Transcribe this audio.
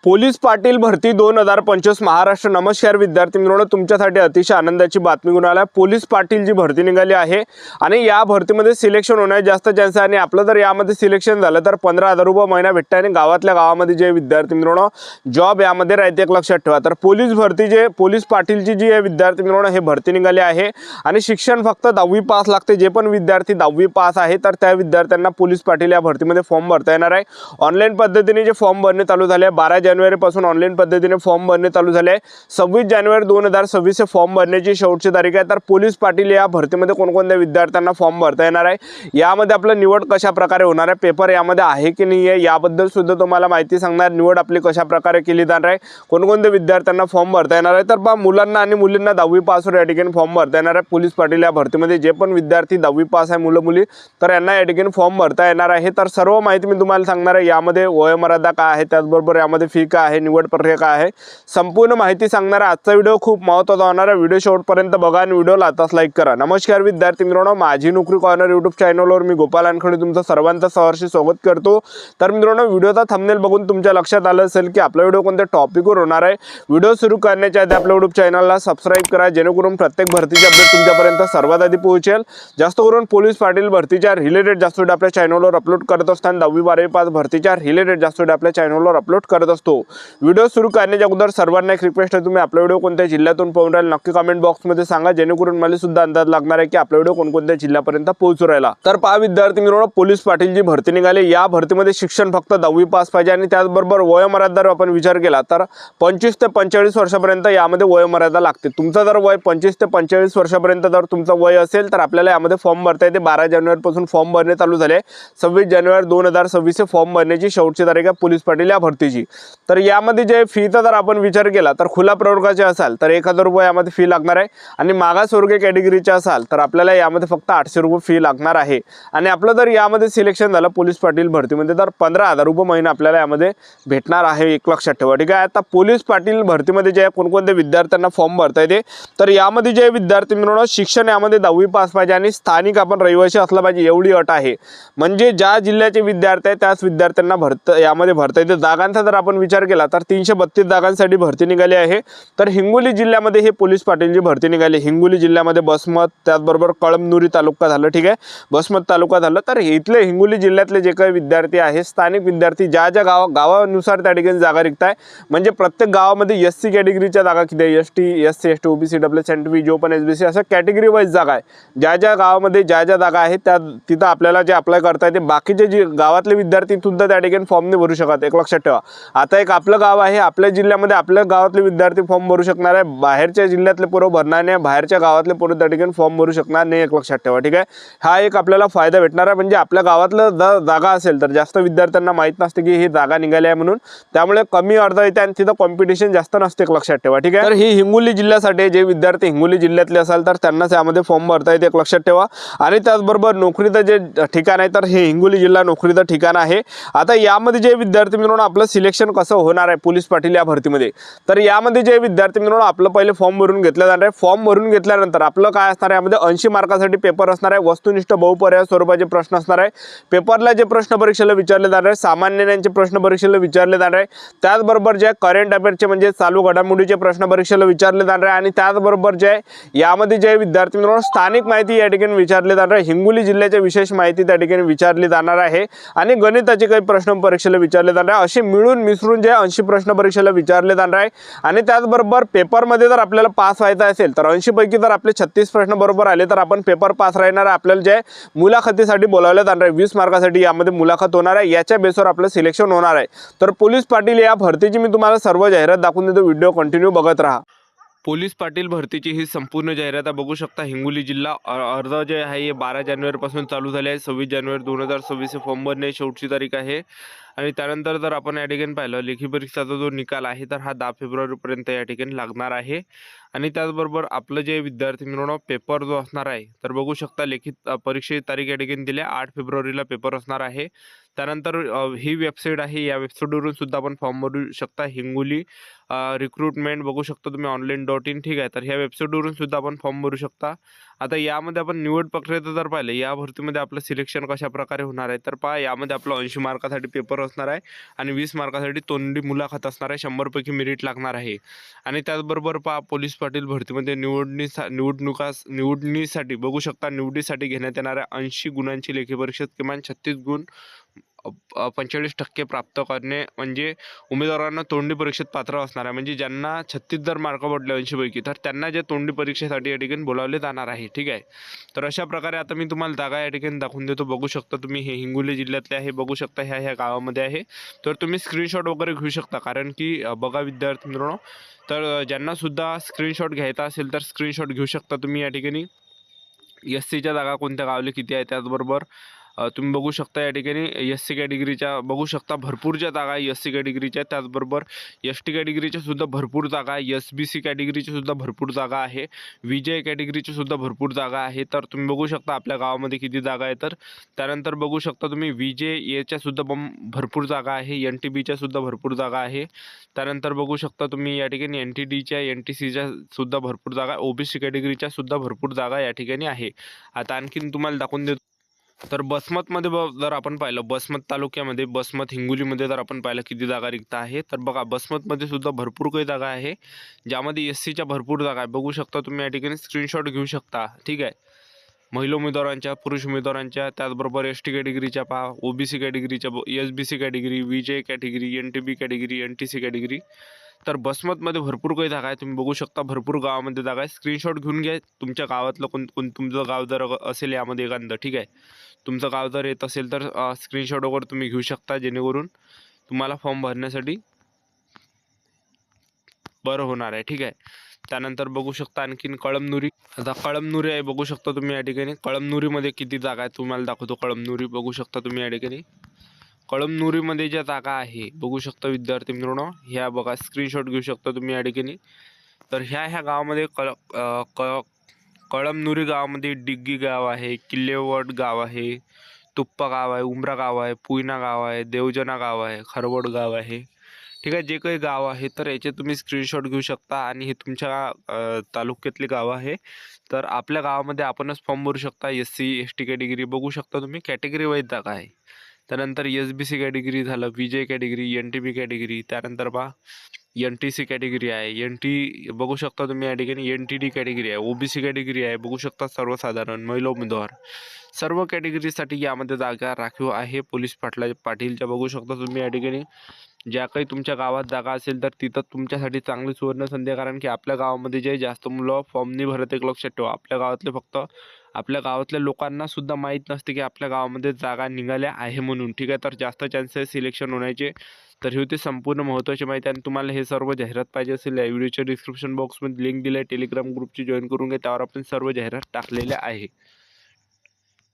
Police Patil भरती 2025 महाराष्ट्र। नमस्कार विद्यार्थी मित्रांनो, तुमच्यासाठी अतिशय आनंदाची बातमी घेऊन आला। पोलीस पाटील जी भरती निघाली आहे आणि या भरतीमध्ये सिलेक्शन होण्याचे जास्त चान्स आहे आणि आपलं जर यामध्ये सिलेक्शन झालं तर 15,000 रुपये महिना भेटते आणि गावातल्या गावामध्ये जे विद्यार्थी मित्रांनो जॉब यामध्ये राहते, एक लक्षात ठेवा। तर पोलीस भरती जे पोलीस पाटीलची जी विद्यार्थी मित्रांनो हे भरती निघाली आहे आणि शिक्षण फक्त 10वी पास लागते। जे पण विद्यार्थी 10वी पास आहे तर त्या विद्यार्थ्यांना पोलीस पाटील या भरतीमध्ये फॉर्म भरता येणार आहे। ऑनलाईन पद्धतीने जे फॉर्म भरणे चालू झाले, 12 जानेवारी पासून ऑनलाईन पद्धतीने फॉर्म भरणे चालू झाले। 26 जानेवारी 2026 फॉर्म भरण्याची शेवटची तारीख आहे। तर पोलीस पाटील या भरतीमध्ये कोणकोणत्या विद्यार्थ्यांना फॉर्म भरता येणार आहे, यामध्ये आपलं निवड कशा प्रकारे होणार आहे, पेपर यामध्ये आहे की नाही आहे याबद्दल सुद्धा तुम्हाला माहिती सांगणार। निवड आपली कशा प्रकारे केली जाणार आहे, कोणकोणत्या विद्यार्थ्यांना फॉर्म भरता येणार आहे। तर पहा, मुलांना आणि मुलींना 10वी पास या ठिकाणी फॉर्म भरता येणार आहे। पोलीस पाटील या भरतीमध्ये जे पण विद्यार्थी 10वी पास आहे मुलं मुली, तर यांना या ठिकाणी फॉर्म भरता येणार आहे। तर सर्व माहिती मी तुम्हाला सांगणार आहे। यामध्ये वयोमर्यादा काय आहे, त्याचबरोबर यामध्ये फी काय आहे, निवड प्रक्रिया काय आहे, संपूर्ण माहिती सांगणार आहे। आजचा व्हिडिओ खूप महत्त्वाचा होणार आहे। व्हिडिओ शेवटपर्यंत बघा आणि व्हिडिओला आताच लाईक करा। नमस्कार विद्यार्थी मित्रांनो, माझी नोकरी कॉर्नर यूट्यूब चॅनलवर मी गोपाल वानखेडे तुमचं सर्वांचं सहर्ष स्वागत करतो। तर मित्रांनो, व्हिडिओचा थंबनेल बघून तुमच्या लक्षात आलं असेल की आपला व्हिडिओ कोणत्या टॉपिकवर होणार आहे। व्हिडिओ सुरू करण्याच्या आधी आपल्या यूट्यूब चॅनलला सबस्क्राईब करा, जेणेकरून प्रत्येक भरतीचे अपडेट तुमच्यापर्यंत सर्वात आधी पोहोचेल। जास्त करून पोलीस पाटील भरतीच्या रिलेटेड जास्त व्हिडिओ आपल्या चॅनलवर अपलोड करत असताना 10वी 12वी पास भरतीच्या रिलेटेड जास्त व्हिडिओ आपल्या चॅनलवर अपलोड करत असतो। व्हिडिओ सुरू करण्याच्या अगोदर सर्वांना एक रिक्वेस्ट आहे, तुम्ही आपला व्हिडिओ कोणत्या जिल्ह्यातून पाहून राहिले नक्की कमेंट बॉक्समध्ये सांगा, जेणेकरून मला सुद्धा अंदाज लागणार आहे की आपला व्हिडिओ कोणकोणत्या जिल्ह्यापर्यंत पोहोचू राहिला। तर पहा विद्यार्थी मित्रांनो, पोलीस पाटील जी भरती निघाली या भरतीमध्ये शिक्षण फक्त 10वी पास पाहिजे आणि त्याचबरोबर वयोमर्यादा जर आपण विचार केला तर 25 ते 45 वर्षापर्यंत यामध्ये वयोमर्यादा लागते। तुमचं जर वय 25 ते 45 वर्षापर्यंत जर तुमचं वय असेल तर आपल्याला यामध्ये फॉर्म भरता येते। 12 जानेवारी पासून फॉर्म भरणे चालू झाले। 26 जानेवारी 2026 फॉर्म भरण्याची शेवटची तारीख आहे पोलीस पाटील या भरतीची। तर यामध्ये जे फीचा जर आपण विचार केला तर खुला प्रवर्गाचे असाल तर 1000 रुपये यामध्ये फी लागणार आहे आणि मागासवर्गीय कॅटेगरीचे असाल तर आपल्याला यामध्ये फक्त 800 रुपये फी लागणार आहे। आणि आपलं जर यामध्ये सिलेक्शन झालं पोलीस पाटील भरतीमध्ये तर 15,000 रुपये महिना आपल्याला यामध्ये भेटणार आहे, एक लक्षात ठेवा, ठीक आहे। आता पोलीस पाटील भरतीमध्ये जे कोणकोणत्या विद्यार्थ्यांना फॉर्म भरता येते तर यामध्ये जे विद्यार्थी मिळून शिक्षण यामध्ये 10वी पास पाहिजे आणि स्थानिक आपण रहिवासी असला पाहिजे, एवढी अट आहे। म्हणजे ज्या जिल्ह्याचे विद्यार्थी आहेत त्याच विद्यार्थ्यांना यामध्ये भरता येते। जागांचा जर आपण विचार केला तर 332 जागांसाठी भरती निघाली आहे। तर हिंगोली जिल्ह्यामध्ये हे पोलीस पाटीलची भरती निघाली। हिंगोली जिल्ह्यामध्ये बसमत, त्याचबरोबर कळमनुरी तालुका झालं, ठीक आहे, बसमत तालुका झालं। तर इथले हिंगोली जिल्ह्यातले जे काही विद्यार्थी आहे, स्थानिक विद्यार्थी ज्या ज्या गावानुसार त्या ठिकाणी जागा रिक्त आहे, म्हणजे प्रत्येक गावामध्ये SC कॅटेगरीच्या जागा किती आहे, ST SC ST OBC WS NTB जो पण SBC असं कॅटेगरी वाईज जागा आहे। ज्या ज्या गावामध्ये ज्या ज्या जागा आहेत त्या तिथं आपल्याला जे अप्लाय करता येते। बाकीचे जे गावातले विद्यार्थी सुद्धा त्या ठिकाणी फॉर्म नाही भरू शकत, एक लक्षात ठेवा। आता एक आपलं गाव आहे, आपल्या जिल्ह्यामध्ये आपल्या गावातले विद्यार्थी फॉर्म भरू शकणार आहे, बाहेरच्या जिल्ह्यातले पोरं भरणार नाही, बाहेरच्या गावातले पोरं त्या ठिकाणी फॉर्म भरू शकणार नाही, एक लक्षात ठेवा, ठीक आहे। हा एक आपल्याला फायदा भेटणार आहे। म्हणजे आपल्या गावातलं जागा असेल तर जास्त विद्यार्थ्यांना माहीत नसते की ही जागा निघाली आहे म्हणून, त्यामुळे कमी अर्ज येते आणि तिथं कॉम्पिटिशन जास्त नसते, एक लक्षात ठेवा, ठीक आहे। तर ही हिंगोली जिल्ह्यासाठी जे विद्यार्थी हिंगोली जिल्ह्यातले असाल तर त्यांनाच यामध्ये फॉर्म भरता येते, एक लक्षात ठेवा। आणि त्याचबरोबर नोकरीचं जे ठिकाण आहे तर हे हिंगोली जिल्हा नोकरीचं ठिकाण आहे। आता यामध्ये जे विद्यार्थी मिळून आपलं सिलेक्शन कसं होणार आहे पोलीस पाटील या भरतीमध्ये, तर यामध्ये जे विद्यार्थी मिळून आपलं पहिले फॉर्म भरून घेतलं जाणार आहे। फॉर्म भरून घेतल्यानंतर आपलं काय असणार आहे, यामध्ये 80 मार्कासाठी पेपर असणार आहे। वस्तुनिष्ठ बहुपर्याय स्वरूपाचे प्रश्न असणार आहे। पेपरला जे प्रश्न परीक्षेला विचारले जाणार आहे, सामान्य ज्ञानचे प्रश्न परीक्षेला विचारले जाणार आहे। त्याचबरोबर जे करंट अफेअरचे म्हणजे चालू घडामोडीचे प्रश्न परीक्षेला विचारले जाणार आहे। आणि त्याचबरोबर जे यामध्ये जे विद्यार्थी मिळून स्थानिक माहिती या ठिकाणी विचारले जाणार आहे, हिंगोली जिल्ह्याच्या विशेष माहिती त्या ठिकाणी विचारली जाणार आहे आणि गणिताचे काही प्रश्न परीक्षेला विचारले जाणार आहे। असे मिळून मिसळून जे 80 प्रश्न परीक्षेला विचारले जाणार आहे। आणि त्याचबरोबर पेपरमध्ये जर आपल्याला पास व्हायचं असेल तर 80 पैकी जर आपले 36 प्रश्न बरोबर आले तर आपण पेपर पास राहणार आहे। आपल्याला जे मुलाखतीसाठी बोलावलं जाणार आहे, 20 मार्कासाठी यामध्ये मुलाखत होणार आहे, याच्या बेसवर आपलं सिलेक्शन होणार आहे। तर पोलीस पाटील या भरतीची मी तुम्हाला सर्व जाहिरात दाखवून देतो, व्हिडिओ कंटिन्यू बघत राहा। पोलीस पाटील भरतीची ही संपूर्ण जाहिरात बघू शकता। हिंगोली जिल्हा अर्ज जे आहे हे 12 जानेवारी पासून चालू झाले आहे। 26 जानेवारी 2026 फॉर्म भरणे शेवटची तारीख आहे। आणि त्यानंतर जर आपण या ठिकाणी पाहिलं लेखी परीक्षेचा जो निकाल आहे तर हा 10 फेब्रुवारीपर्यंत या ठिकाणी लागणार आहे। आणि त्याचबरोबर आपलं जे विद्यार्थी मित्रांनो पेपर जो असणार आहे तर बघू शकता, लिखित परीक्षेची तारीख या ठिकाणी दिली आहे, 8 फेब्रुवारीला पेपर असणार आहे। त्यानंतर ही वेबसाईट आहे, या वेबसाईटवरून सुद्धा आपण फॉर्म भरू शकता. हिंगोली रिक्रुटमेंट बघू शकता तुम्ही online.in, ठीक आहे. तर ह्या वेबसाईटवरून सुद्धा आपण फॉर्म भरू शकता. आता यामध्ये आपण निवड प्रक्रियेचं जर पाहिलं, या भरतीमध्ये आपलं सिलेक्शन कशा प्रकारे होणार आहे, तर पहा यामध्ये आपलं 80 मार्कासाठी पेपर असणार आहे आणि 20 मार्कासाठी तोंडी मुलाखत असणार आहे. 100 पैकी मेरिट लागणार आहे. आणि त्याचबरोबर पहा पोलीस पाटील भरतीमध्ये निवडणीसाठी बघू शकता, निवडीसाठी घेण्यात येणाऱ्या 80 गुणांची लेखी परीक्षेत किमान 36 गुण 45% प्राप्त करणे म्हणजे उमेदवारांना तोंडी परीक्षेत पात्र असणार आहे. म्हणजे ज्यांना 36 जर मार्क पडले 80 पैकी, तर त्यांना जे तोंडी परीक्षेसाठी या ठिकाणी बोलावले जाणार आहे, ठीक आहे. तर अशा प्रकारे आता मी तुम्हाला जागा या ठिकाणी दाखवून देतो. बघू शकता तुम्ही, हे हिंगोली जिल्ह्यातले आहे. बघू शकता ह्या गावामध्ये आहे. तर तुम्ही स्क्रीनशॉट वगैरे घेऊ शकता, कारण की बघा विद्यार्थी मित्रांनो, तर ज्यांना सुद्धा स्क्रीनशॉट घ्यायचा असेल तर स्क्रीनशॉट घेऊ शकता तुम्ही या ठिकाणी. SCच्या जागा कोणत्या गावले किती आहे, त्याचबरोबर तुम्ही बघू शकता या ठिकाणी SC कॅटेगरीच्या बघू शकता भरपूर ज्या जागा आहे SC कॅटेगरीच्या, त्याचबरोबर ST कॅटेगरीच्या सुद्धा भरपूर जागा आहे, SBC कॅटेगरीची सुद्धा भरपूर जागा आहे, VJ कॅटेगरीची सुद्धा भरपूर जागा आहे. तर तुम्ही बघू शकता आपल्या गावामध्ये किती जागा आहे. तर त्यानंतर बघू शकता तुम्ही VJ याच्या सुद्धा भरपूर जागा आहे, NTBच्या सुद्धा भरपूर जागा आहे. त्यानंतर बघू शकता तुम्ही या ठिकाणी NTDच्या NTCच्या सुद्धा भरपूर जागा, OBC कॅटेगरीच्या सुद्धा भरपूर जागा या ठिकाणी आहे. आता आणखीन तुम्हाला दाखवून देतो. तर बसमतमध्ये जर आपण पाहिलं, बसमत तालुक्यामध्ये, बसमत हिंगोलीमध्ये जर आपण पाहिलं किती जागा रिक्त आहे, तर बघा बसमतमध्ये सुद्धा भरपूर काही जागा आहे, ज्यामध्ये SCच्या भरपूर जागा आहे. बघू शकता तुम्ही या ठिकाणी स्क्रीनशॉट घेऊ शकता, ठीक आहे. महिला उमेदवारांच्या, पुरुष उमेदवारांच्या, त्याचबरोबर ST कॅटेगरीच्या पहा, OBC कॅटेगरीच्या, SBC category, VJ category, NTB category, NTC category. तर बसमतमध्ये भरपूर काही जागा आहे. तुम्ही बघू शकता भरपूर गावामध्ये जागा आहे. स्क्रीनशॉट घेऊन घ्या. तुमच्या गावातलं तुमचं गाव जर असेल यामध्ये एखादं, ठीक आहे, तुमचं गाव जर येत असेल तर स्क्रीनशॉट वगैरे तुम्ही घेऊ शकता, जेणेकरून तुम्हाला फॉर्म भरण्यासाठी बरं होणार आहे, ठीक आहे. त्यानंतर बघू शकता आणखीन कळमनुरी. आता कळमनुरी आहे, बघू शकता तुम्ही या ठिकाणी. कळमनुरीमध्ये किती जागा आहे तुम्हाला दाखवतो. कळमनुरी बघू शकता तुम्ही या ठिकाणी. कळमनुरीमध्ये ज्या जागा आहे बघू शकता विद्यार्थी मित्रांनो, ह्या बघा स्क्रीनशॉट घेऊ शकता तुम्ही या ठिकाणी. तर ह्या गावामध्ये कळमनुरी गावामध्ये डिग्गी गाव आहे, किल्लेवड गाव आहे, तुप्पा गाव आहे, उमरा गाव आहे, पुयना गाव आहे, देवजना गाव आहे, खरवड गाव आहे, ठीक आहे. जे काही गाव आहे तर याचे तुम्ही स्क्रीनशॉट घेऊ शकता आणि हे तुमच्या तालुक्यातली गावं आहे. तर आपल्या गावामध्ये आपणच फॉर्म भरू शकता. SC ST कॅटेगरी बघू शकता तुम्ही, कॅटेगरी वाईज जागा आहे. त्यानंतर SBC कॅटेगरी झालं, VJ कॅटेगरी, NTB कॅटेगरी, त्यानंतर पहा NTC कॅटेगरी आहे, बघू शकता तुम्ही या ठिकाणी, NTD कॅटेगरी आहे, OBC कॅटेगरी आहे, बघू शकता सर्वसाधारण, महिला उमेदवार, सर्व कॅटेगरीसाठी यामध्ये जागा राखीव आहे. पोलीस पाटीलच्या बघू शकता तुम्ही या ठिकाणी. ज्या काही तुमच्या गावात जागा असेल तर तिथं तुमच्यासाठी चांगली सुवर्ण संधी आहे, कारण की आपल्या गावामध्ये जे जास्त मुलं फॉर्म नाही भरत. एक लक्षात ठेवा, आपल्या गावातल्या लोकांना सुद्धा माहीत नसते की आपल्या गावामध्ये जागा निघाल्या आहे म्हणून, ठीक आहे. तर जास्त चान्सेस सिलेक्शन होण्याचे. तर ही होती संपूर्ण महत्त्वाची माहिती. आणि तुम्हाला हे सर्व जाहिरात पाहिजे असेल, या व्हिडिओच्या डिस्क्रिप्शन बॉक्समध्ये लिंक दिली आहे, टेलिग्राम ग्रुपची जॉईन करून घ्या, त्यावर आपण सर्व जाहिरात टाकलेल्या आहे.